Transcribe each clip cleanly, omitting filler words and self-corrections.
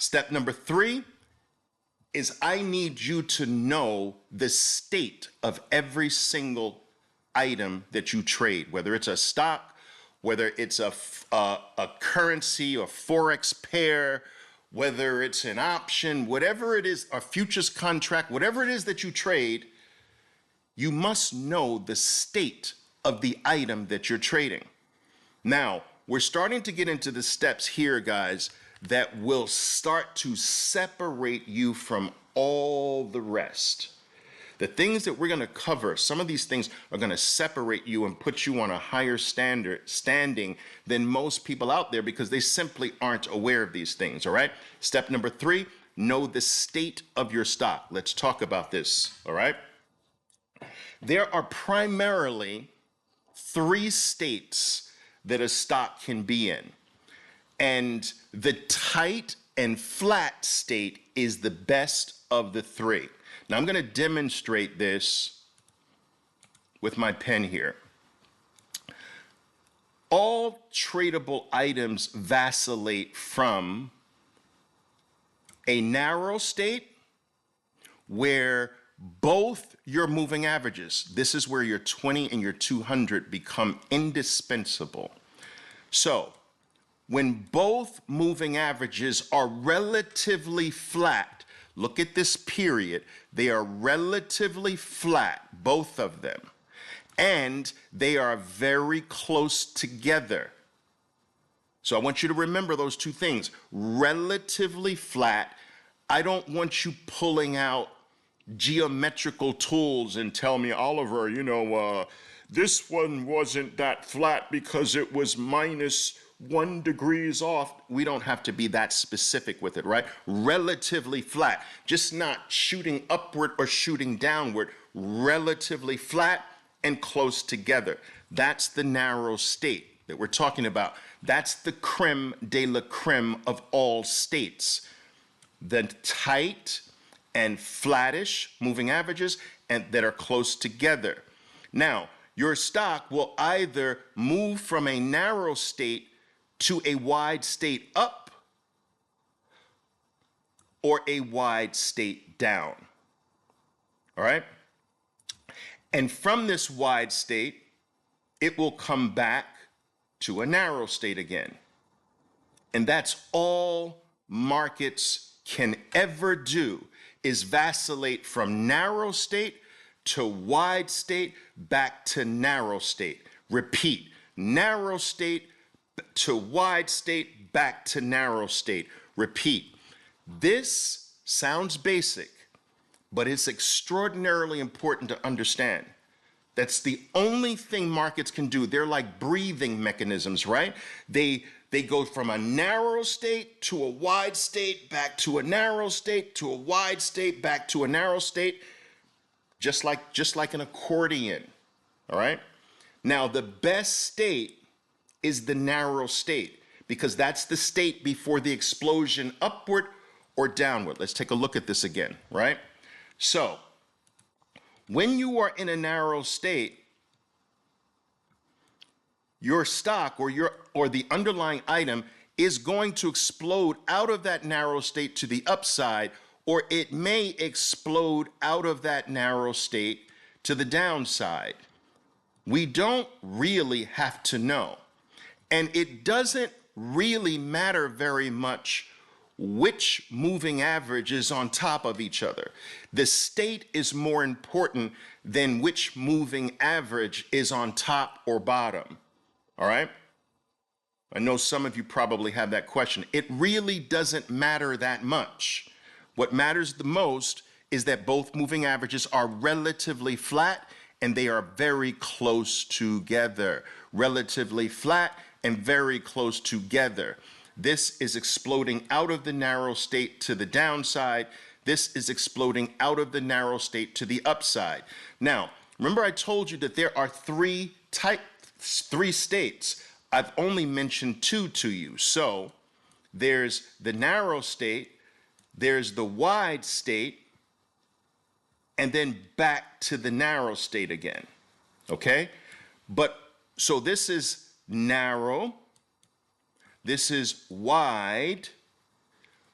Step number 3 is I need you to know the state of every single item that you trade, whether it's a stock, whether it's a currency or forex pair, whether it's an option, whatever it is, a futures contract, whatever it is that you trade, you must know the state of the item that you're trading. Now, we're starting to get into the steps here, guys, that will start to separate you from all the rest. The things that we're going to cover, some of these things are going to separate you and put you on a higher standing than most people out there because they simply aren't aware of these things, all right? Step number 3, know the state of your stock. Let's talk about this, all right? There are primarily 3 states that a stock can be in. And the tight and flat state is the best of the 3. Now I'm going to demonstrate this with my pen here. All tradable items vacillate from a narrow state where both your moving averages, this is where your 20 and your 200 become indispensable. So when both moving averages are relatively flat, look at this period, they are relatively flat, both of them, and they are very close together. So I want you to remember those 2 things, relatively flat. I don't want you pulling out geometrical tools and tell me, Oliver, you know, this one wasn't that flat because it was -1 degrees off. We don't have to be that specific with it, right? Relatively flat, just not shooting upward or shooting downward, relatively flat and close together. That's the narrow state that we're talking about. That's the creme de la creme of all states. The tight and flattish moving averages and that are close together. Now, your stock will either move from a narrow state to a wide state up or a wide state down. All right? And from this wide state, it will come back to a narrow state again. And that's all markets can ever do, is vacillate from narrow state to wide state back to narrow state. Repeat, narrow state to wide state back to narrow state. Repeat. This sounds basic, but it's extraordinarily important to understand. That's the only thing markets can do. They're like breathing mechanisms, right? They go from a narrow state to a wide state, back to a narrow state, to a wide state, back to a narrow state, just like an accordion, all right? Now, the best state is the narrow state because that's the state before the explosion upward or downward. Let's take a look at this again, right? So, when you are in a narrow state, your stock or the underlying item is going to explode out of that narrow state to the upside, or it may explode out of that narrow state to the downside. We don't really have to know. And it doesn't really matter very much which moving average is on top of each other. The state is more important than which moving average is on top or bottom. All right? I know some of you probably have that question. It really doesn't matter that much. What matters the most is that both moving averages are relatively flat and they are very close together. Relatively flat and very close together. This is exploding out of the narrow state to the downside. This is exploding out of the narrow state to the upside. Now, remember I told you that there are 3 states. I've only mentioned 2 to you. So there's the narrow state, there's the wide state, and then back to the narrow state again. Okay? But so this is narrow, this is wide,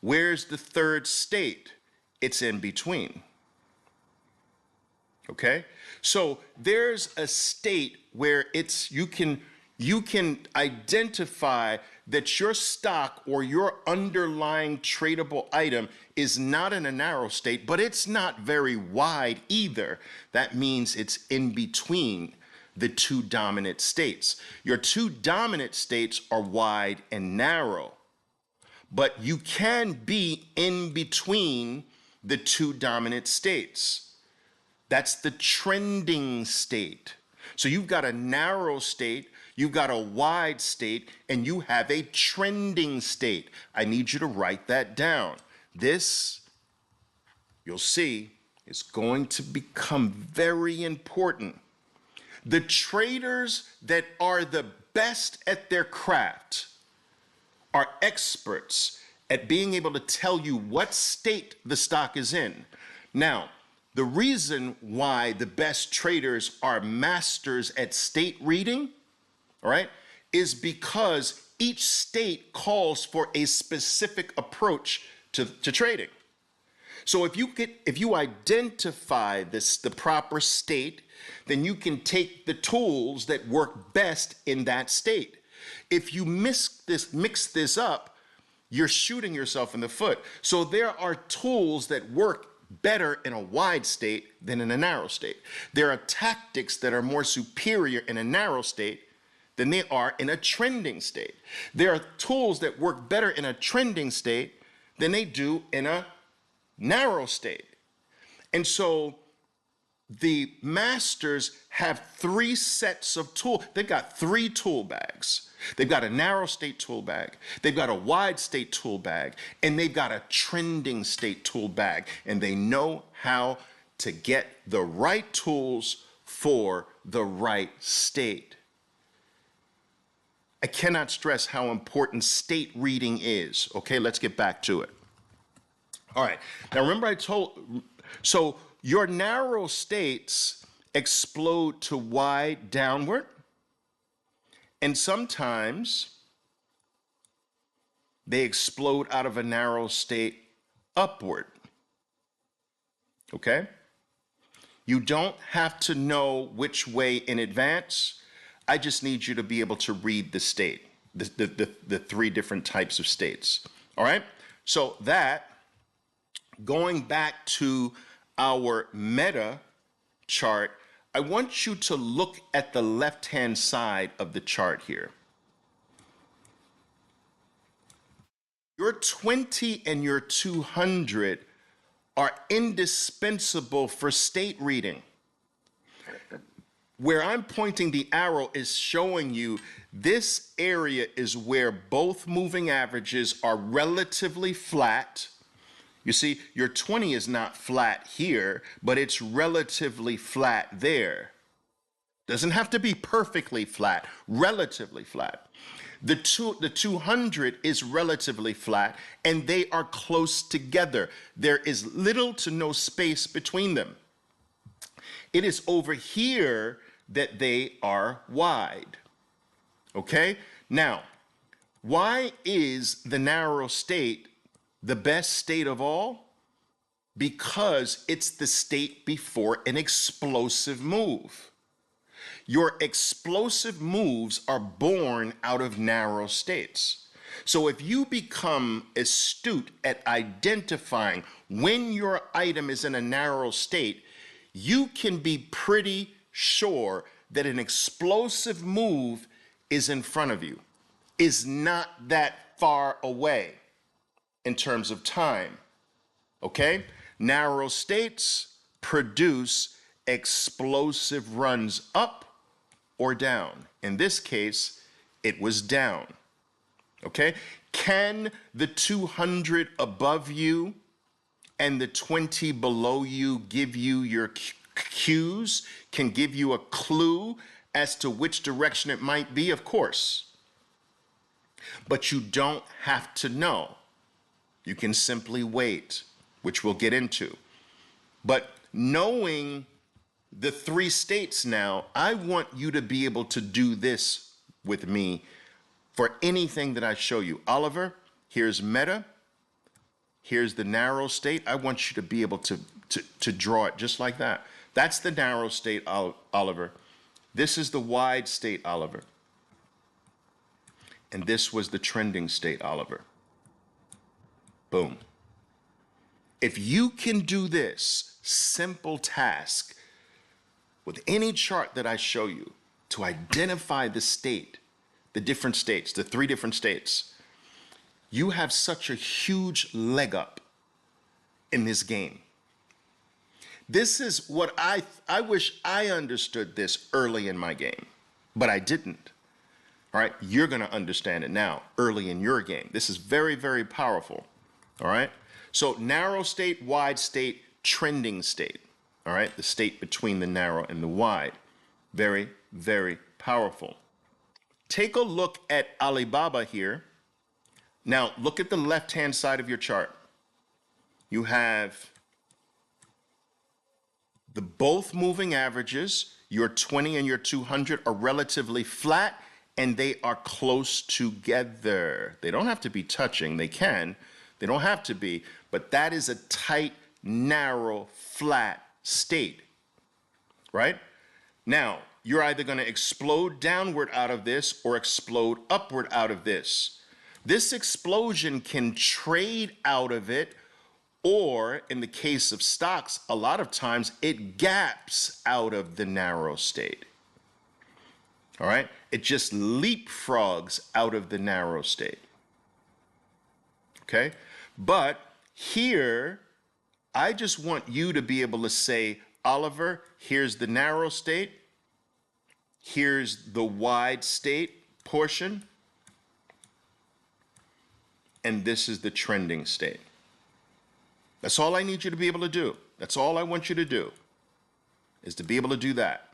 Where's the third state? It's in between. Okay? So there's a state where you can identify that your stock or your underlying tradable item is not in a narrow state, but it's not very wide either. That means it's in between the two dominant states. Your two dominant states are wide and narrow, but you can be in between the two dominant states. That's the trending state. So you've got a narrow state, you've got a wide state, and you have a trending state. I need you to write that down. This, you'll see, is going to become very important. The traders that are the best at their craft are experts at being able to tell you what state the stock is in. Now, the reason why the best traders are masters at state reading, all right, is because each state calls for a specific approach to trading. So if you identify the proper state, then you can take the tools that work best in that state. If you mix this up, you're shooting yourself in the foot. So there are tools that work better in a wide state than in a narrow state. There are tactics that are more superior in a narrow state than they are in a trending state. There are tools that work better in a trending state than they do in a narrow state. And so the masters have three sets of tools. They've got three tool bags. They've got a narrow state tool bag, they've got a wide state tool bag, and they've got a trending state tool bag. And they know how to get the right tools for the right state. I cannot stress how important state reading is. Okay, let's get back to it. All right, now remember so your narrow states explode to wide downward, and sometimes they explode out of a narrow state upward. Okay? You don't have to know which way in advance. I just need you to be able to read the state, the three different types of states. All right? So that, going back to our meta chart, I want you to look at the left-hand side of the chart here. Your 20 and your 200 are indispensable for state reading. Where I'm pointing the arrow is showing you this area is where both moving averages are relatively flat. You see, your 20 is not flat here, but it's relatively flat there. Doesn't have to be perfectly flat, relatively flat. The 200 is relatively flat, and they are close together. There is little to no space between them. It is over here that they are wide. Okay? Now, why is the narrow state the best state of all? Because it's the state before an explosive move. Your explosive moves are born out of narrow states. So if you become astute at identifying when your item is in a narrow state, you can be pretty sure that an explosive move is in front of you, is not that far away in terms of time. Okay? Narrow states produce explosive runs up or down. In this case, it was down. Okay? Can the 200 above you and the 20 below you give you your cues, can give you a clue as to which direction it might be? Of course. But you don't have to know. You can simply wait, which we'll get into. But knowing the three states now, I want you to be able to do this with me for anything that I show you. Oliver, here's meta, here's the narrow state. I want you to be able to draw it just like that. That's the narrow state, Oliver. This is the wide state, Oliver. And this was the trending state, Oliver. Boom. If you can do this simple task with any chart that I show you to identify the state, the different states, the three different states, you have such a huge leg up in this game. This is what I wish I understood this early in my game, but I didn't. All right, you're going to understand it now, early in your game. This is very, very powerful. All right, so narrow state, wide state, trending state. All right, the state between the narrow and the wide. Very, very powerful. Take a look at Alibaba here. Now, look at the left-hand side of your chart. You have the both moving averages, your 20 and your 200 are relatively flat, and they are close together. They don't have to be touching. They can. They don't have to be. But that is a tight, narrow, flat state, right? Now, you're either going to explode downward out of this or explode upward out of this. This explosion can trade out of it, or in the case of stocks, a lot of times it gaps out of the narrow state. All right? It just leapfrogs out of the narrow state. Okay? But here, I just want you to be able to say, Oliver, here's the narrow state. Here's the wide state portion. And this is the trending state. That's all I need you to be able to do. That's all I want you to do, is to be able to do that.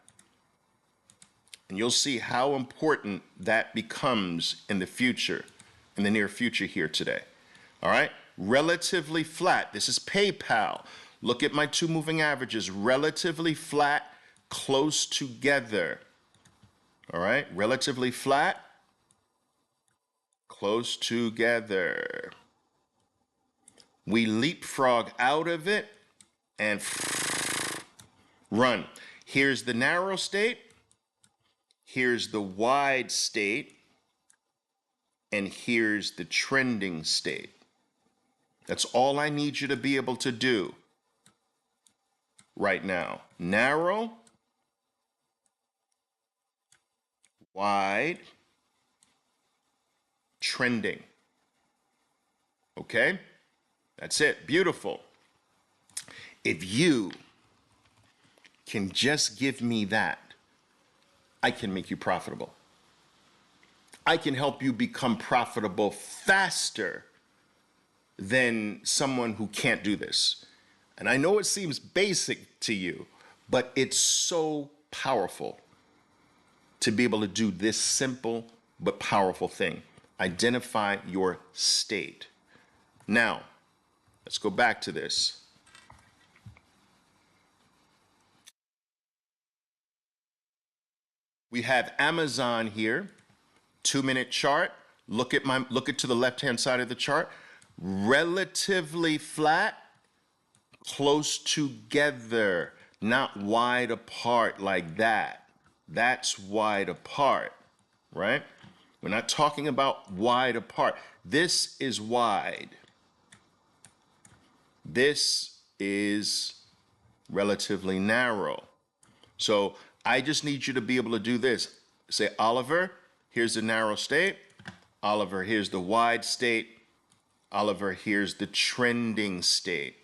And you'll see how important that becomes in the future, in the near future here today. All right? Relatively flat. This is PayPal. Look at my two moving averages. Relatively flat, close together. All right? Relatively flat, close together. We leapfrog out of it and run. Here's the narrow state. Here's the wide state. And here's the trending state. That's all I need you to be able to do right now. Narrow, wide, trending. Okay? That's it. Beautiful. If you can just give me that, I can make you profitable. I can help you become profitable faster than someone who can't do this. And I know it seems basic to you, but it's so powerful to be able to do this simple but powerful thing. Identify your state. Now, let's go back to this. We have Amazon here, 2-minute chart. Look at to the left-hand side of the chart. Relatively flat, close together, not wide apart like that. That's wide apart, right? We're not talking about wide apart. This is wide. This is relatively narrow. So I just need you to be able to do this. Say, Oliver, here's the narrow state. Oliver, here's the wide state. Oliver, here's the trending state.